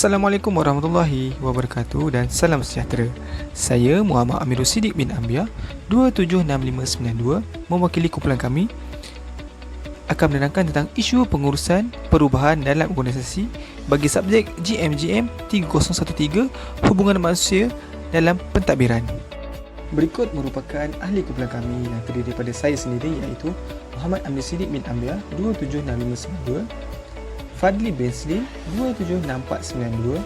Assalamualaikum warahmatullahi wabarakatuh dan salam sejahtera. Saya Muhammad Amirul Siddiq bin Ambia 276592 mewakili kumpulan kami akan menerangkan tentang isu pengurusan perubahan dalam organisasi bagi subjek GMGM 3013 Hubungan Manusia dalam Pentadbiran. Berikut merupakan ahli kumpulan kami yang terdiri daripada saya sendiri iaitu Muhammad Amirul Siddiq bin Ambia 276592, Fadli bin Slim 276492,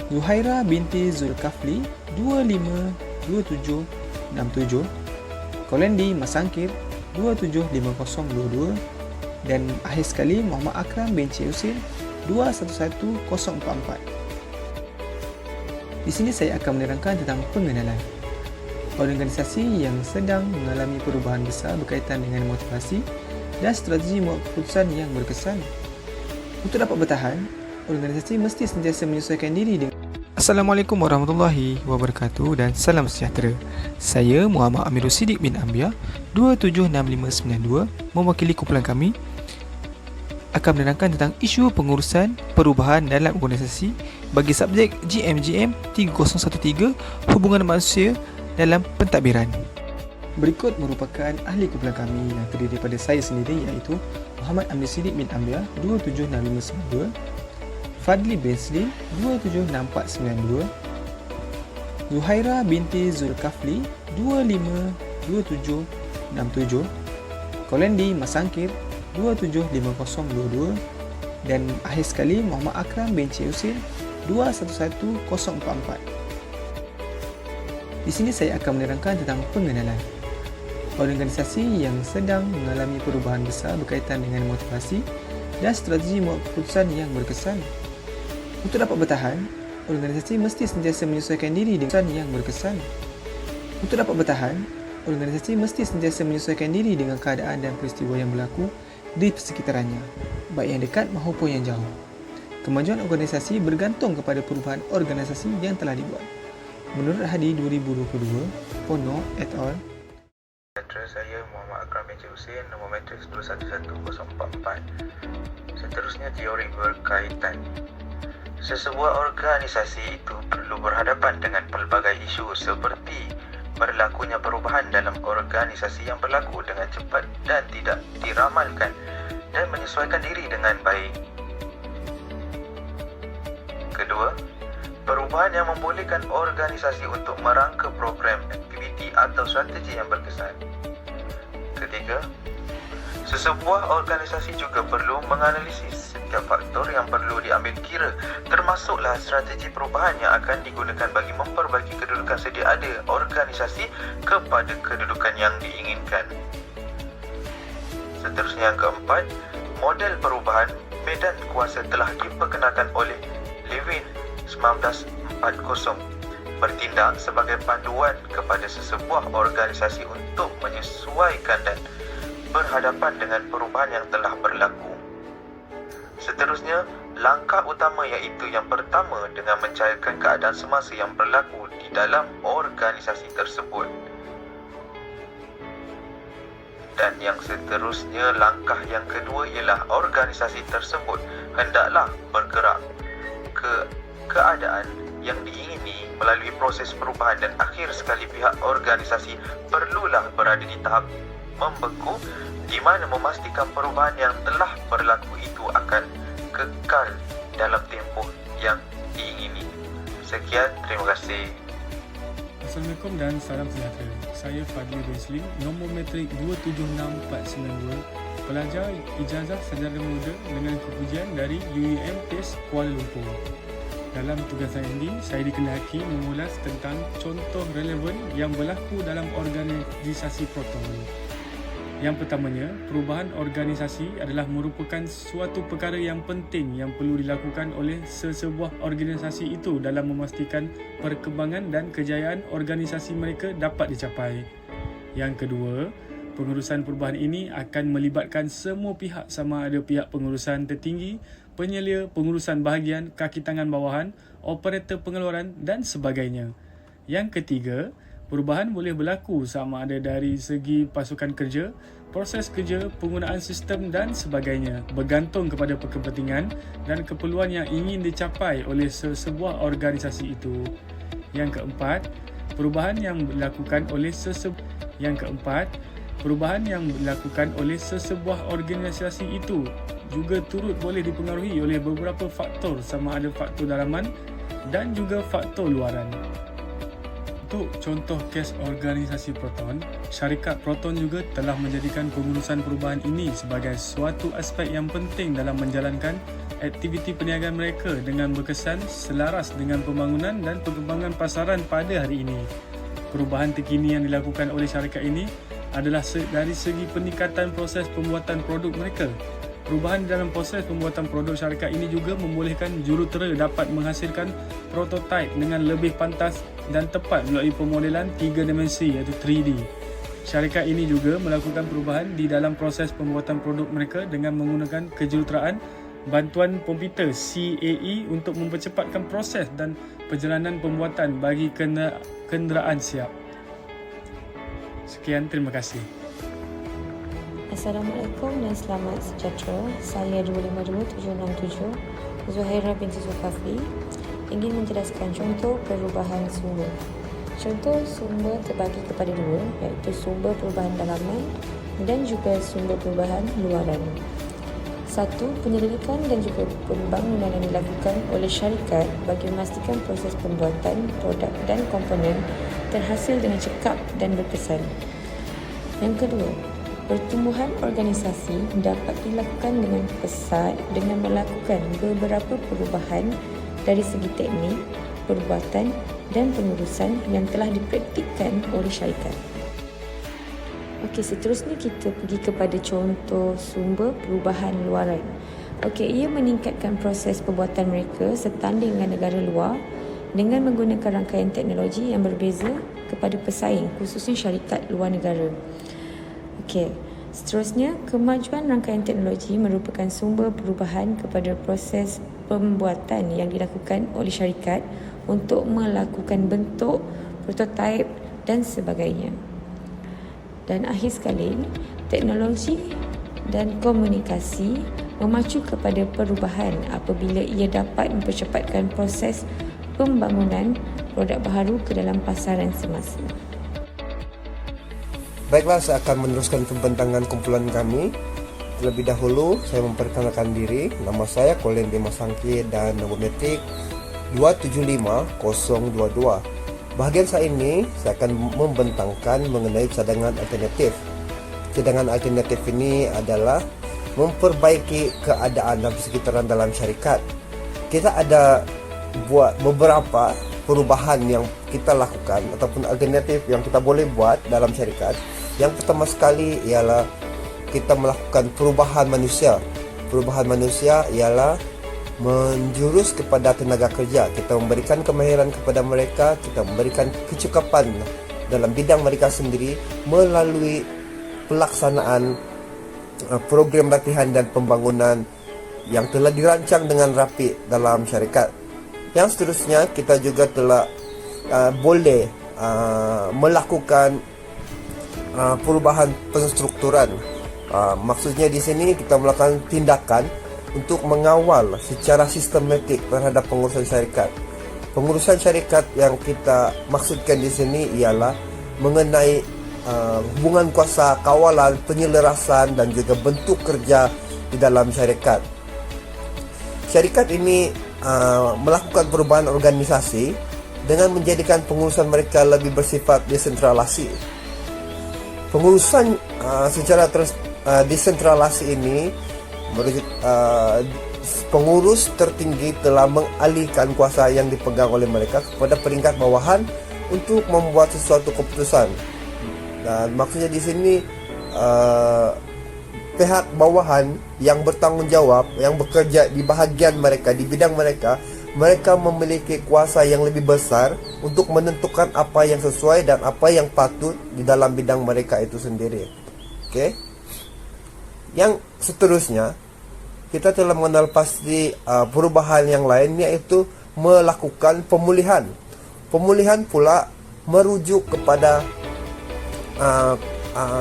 Zuhaira binti Zulkafli 252767, Kolendi Masangkir 275022 dan akhir sekali Muhammad Akram bin Cik Husin 211044. Di sini saya akan menerangkan tentang pengenalan. Organisasi yang sedang mengalami perubahan besar berkaitan dengan motivasi dan strategi membuat keputusan yang berkesan. Untuk dapat bertahan, organisasi mesti sentiasa menyesuaikan diri dengan Assalamualaikum warahmatullahi wabarakatuh dan salam sejahtera. Saya Muhammad Amirul Siddiq bin Ambia 276592 mewakili kumpulan kami akan menerangkan tentang isu pengurusan perubahan dalam organisasi bagi subjek GMGM 3013 Hubungan Manusia dalam Pentadbiran. Berikut merupakan ahli kumpulan kami yang terdiri daripada saya sendiri iaitu Muhammad Amirul Siddiq bin Ambia 276592, Fadli bin Slim 27492, Zuhaira binti Zulkafli 252767, Kolendi Masangkir 275022 dan akhir sekali Muhammad Akram bin Cik Husin 211044. Di sini saya akan menerangkan tentang pengenalan. Organisasi yang sedang mengalami perubahan besar berkaitan dengan motivasi dan strategi membuat keputusan yang berkesan. Untuk dapat bertahan, organisasi mesti sentiasa menyesuaikan diri dengan keputusan yang berkesan. Untuk dapat bertahan, organisasi mesti sentiasa menyesuaikan diri dengan keadaan dan peristiwa yang berlaku di sekitarnya, baik yang dekat maupun yang jauh. Kemajuan organisasi bergantung kepada perubahan organisasi yang telah dibuat. Menurut Hadi 2022, Pono et al. Saya Muhammad Akram bin Cik Husin, nombor matriks 211044. Seterusnya, teori berkaitan. Sesebuah organisasi itu perlu berhadapan dengan pelbagai isu seperti berlakunya perubahan dalam organisasi yang berlaku dengan cepat dan tidak diramalkan dan menyesuaikan diri dengan baik. Kedua, perubahan yang membolehkan organisasi untuk merangka program, aktiviti atau strategi yang berkesan. Ketiga, sesebuah organisasi juga perlu menganalisis setiap faktor yang perlu diambil kira, termasuklah strategi perubahan yang akan digunakan bagi memperbaiki kedudukan sedia ada organisasi kepada kedudukan yang diinginkan. Seterusnya, yang keempat, model perubahan medan kuasa telah diperkenalkan oleh Levin 1940 bertindak sebagai panduan kepada sesebuah organisasi untuk menyesuaikan dan berhadapan dengan perubahan yang telah berlaku. Seterusnya, langkah utama iaitu yang pertama dengan mencairkan keadaan semasa yang berlaku di dalam organisasi tersebut. Dan yang seterusnya, langkah yang kedua ialah organisasi tersebut hendaklah bergerak ke keadaan yang diingini melalui proses perubahan dan akhir sekali pihak organisasi perlulah berada di tahap membeku di mana memastikan perubahan yang telah berlaku itu akan kekal dalam tempoh yang diingini. Sekian, terima kasih. Assalamualaikum dan salam sejahtera. Saya Fadli bin Slim, nombor matrik 276492, pelajar ijazah sarjana muda dengan kepujian dari UUM PES Kuala Lumpur. Dalam tugas saya ini, saya dikehendaki mengulas tentang contoh relevan yang berlaku dalam organisasi Proton. Yang pertamanya, perubahan organisasi adalah merupakan suatu perkara yang penting yang perlu dilakukan oleh sesebuah organisasi itu dalam memastikan perkembangan dan kejayaan organisasi mereka dapat dicapai. Yang kedua, pengurusan perubahan ini akan melibatkan semua pihak sama ada pihak pengurusan tertinggi, penyelia, pengurusan bahagian, kaki tangan bawahan, operator pengeluaran dan sebagainya. Yang ketiga, Perubahan boleh berlaku sama ada dari segi pasukan kerja, proses kerja, penggunaan sistem dan sebagainya, bergantung kepada kepentingan dan keperluan yang ingin dicapai oleh sebuah organisasi itu. Yang keempat, perubahan yang dilakukan oleh sesebuah organisasi itu juga turut boleh dipengaruhi oleh beberapa faktor, sama ada faktor dalaman dan juga faktor luaran. Untuk contoh kes organisasi Proton, syarikat Proton juga telah menjadikan pengurusan perubahan ini sebagai suatu aspek yang penting dalam menjalankan aktiviti perniagaan mereka dengan berkesan selaras dengan pembangunan dan pengembangan pasaran pada hari ini. Perubahan terkini yang dilakukan oleh syarikat ini adalah dari segi peningkatan proses pembuatan produk mereka. Perubahan dalam proses pembuatan produk syarikat ini juga membolehkan jurutera dapat menghasilkan prototipe dengan lebih pantas dan tepat melalui pemodelan 3 dimensi iaitu 3D. Syarikat ini juga melakukan perubahan di dalam proses pembuatan produk mereka dengan menggunakan kejuruteraan bantuan komputer CAE untuk mempercepatkan proses dan perjalanan pembuatan bagi kenderaan siap. Sekian, terima kasih. Assalamualaikum dan selamat sejahtera. Saya 252767 Zuhaira binti Zulkafli ingin menjelaskan contoh perubahan sumber. Contoh sumber terbagi kepada dua, iaitu sumber perubahan dalaman dan juga sumber perubahan luaran. Satu, penyelidikan dan juga pembangunan yang dilakukan oleh syarikat bagi memastikan proses pembuatan produk dan komponen terhasil dengan cekap dan berkesan. Yang kedua, pertumbuhan organisasi dapat dilakukan dengan pesat dengan melakukan beberapa perubahan dari segi teknik, perbuatan dan pengurusan yang telah dipraktikkan oleh syarikat. Okey, seterusnya kita pergi kepada contoh sumber perubahan luaran. Okey, ia meningkatkan proses perbuatan mereka setanding dengan negara luar dengan menggunakan rangkaian teknologi yang berbeza kepada pesaing, khususnya syarikat luar negara. Okey, seterusnya, kemajuan rangkaian teknologi merupakan sumber perubahan kepada proses pembuatan yang dilakukan oleh syarikat untuk melakukan bentuk, prototipe dan sebagainya. Dan akhir sekali, teknologi dan komunikasi memacu kepada perubahan apabila ia dapat mempercepatkan proses pembangunan produk baharu ke dalam pasaran semasa. Baiklah, saya akan meneruskan pembentangan kumpulan kami. Terlebih dahulu, saya memperkenalkan diri. Nama saya Colin Dimas Sangki dan nombor metrik 275022. Bahagian saya ini, saya akan membentangkan mengenai cadangan alternatif. Cadangan alternatif ini adalah memperbaiki keadaan dan persekitaran dalam syarikat. Kita ada buat beberapa perubahan yang kita lakukan ataupun alternatif yang kita boleh buat dalam syarikat. Yang pertama sekali ialah kita melakukan perubahan manusia. Perubahan manusia ialah menjurus kepada tenaga kerja. Kita memberikan kemahiran kepada mereka, kita memberikan kecukupan dalam bidang mereka sendiri melalui pelaksanaan program latihan dan pembangunan yang telah dirancang dengan rapi dalam syarikat. Yang seterusnya, kita juga telah boleh melakukan perubahan penstrukturan. Maksudnya di sini kita melakukan tindakan untuk mengawal secara sistematik terhadap pengurusan syarikat. Pengurusan syarikat yang kita maksudkan di sini ialah mengenai hubungan kuasa, kawalan, penyelarasan dan juga bentuk kerja di dalam syarikat. Syarikat ini melakukan perubahan organisasi dengan menjadikan pengurusan mereka lebih bersifat desentralisasi. Pengurusan secara desentralisasi ini pengurus tertinggi telah mengalihkan kuasa yang dipegang oleh mereka kepada peringkat bawahan untuk membuat sesuatu keputusan. Dan maksudnya di sini pihak bawahan yang bertanggung jawab, yang bekerja di bahagian mereka, di bidang mereka, mereka memiliki kuasa yang lebih besar untuk menentukan apa yang sesuai dan apa yang patut di dalam bidang mereka itu sendiri. Okey. Yang seterusnya, kita telah mengenal pasti perubahan yang lain, iaitu melakukan pemulihan. Pemulihan pula merujuk kepada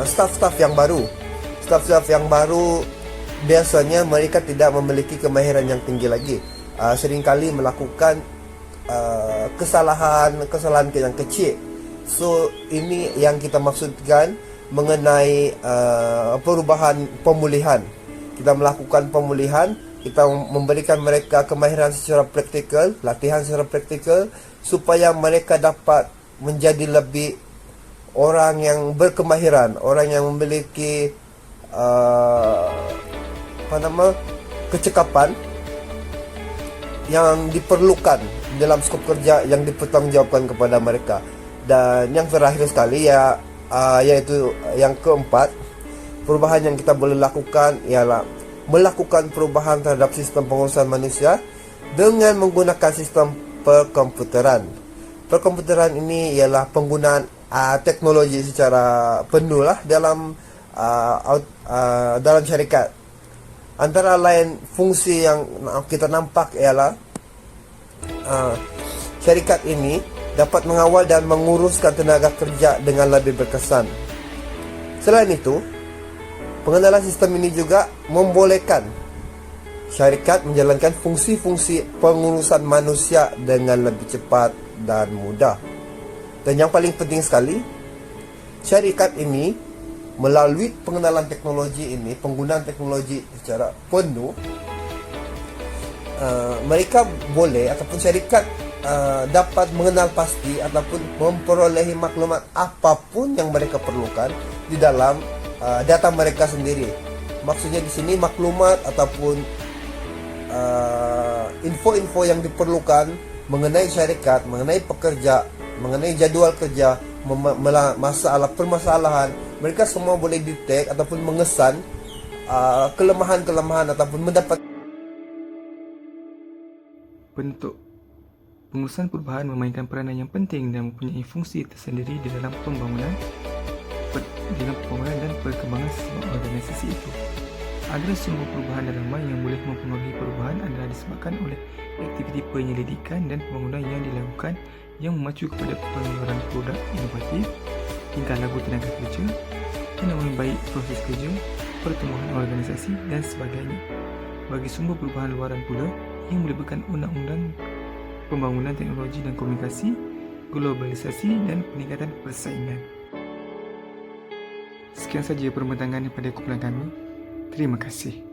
staf-staf yang baru. Staf-staf yang baru biasanya mereka tidak memiliki kemahiran yang tinggi lagi. Seringkali melakukan kesalahan yang kecil. So ini yang kita maksudkan mengenai perubahan pemulihan. Kita melakukan pemulihan, kita memberikan mereka kemahiran secara praktikal, latihan secara praktikal, supaya mereka dapat menjadi lebih orang yang berkemahiran, orang yang memiliki kecekapan yang diperlukan dalam skop kerja yang dipertanggungjawabkan kepada mereka. Dan yang terakhir sekali yaitu yang keempat, perubahan yang kita boleh lakukan ialah melakukan perubahan terhadap sistem pengurusan manusia dengan menggunakan sistem perkomputeran. Perkomputeran ini ialah penggunaan teknologi secara penuh dalam syarikat. Antara lain fungsi yang kita nampak ialah syarikat ini dapat mengawal dan menguruskan tenaga kerja dengan lebih berkesan. Selain itu, pengenalan sistem ini juga membolehkan syarikat menjalankan fungsi-fungsi pengurusan manusia dengan lebih cepat dan mudah. Dan yang paling penting sekali, syarikat ini melalui pengenalan teknologi ini, penggunaan teknologi secara penuh, mereka boleh ataupun syarikat dapat mengenal pasti ataupun memperolehi maklumat apapun yang mereka perlukan di dalam data mereka sendiri. Maksudnya di sini maklumat ataupun info-info yang diperlukan mengenai syarikat, mengenai pekerja, mengenai jadual kerja, permasalahan, mereka semua boleh detect ataupun mengesan kelemahan-kelemahan ataupun mendapat bentuk. Pengurusan perubahan memainkan peranan yang penting dan mempunyai fungsi tersendiri di dalam pembangunan dan perkembangan sistem organisasi itu. Antara sumber perubahan dalaman yang boleh mempengaruhi perubahan adalah disebabkan oleh aktiviti penyelidikan dan pembangunan yang dilakukan yang memacu kepada pengeluaran produk inovatif, tingkah laku tenaga kerja, penambahan baik proses kerja, pertumbuhan organisasi dan sebagainya. Bagi sumber perubahan luaran pula yang melibatkan undang-undang pembangunan teknologi dan komunikasi, globalisasi dan peningkatan persaingan. Sekian saja perbincangan daripada kumpulan kami. Terima kasih.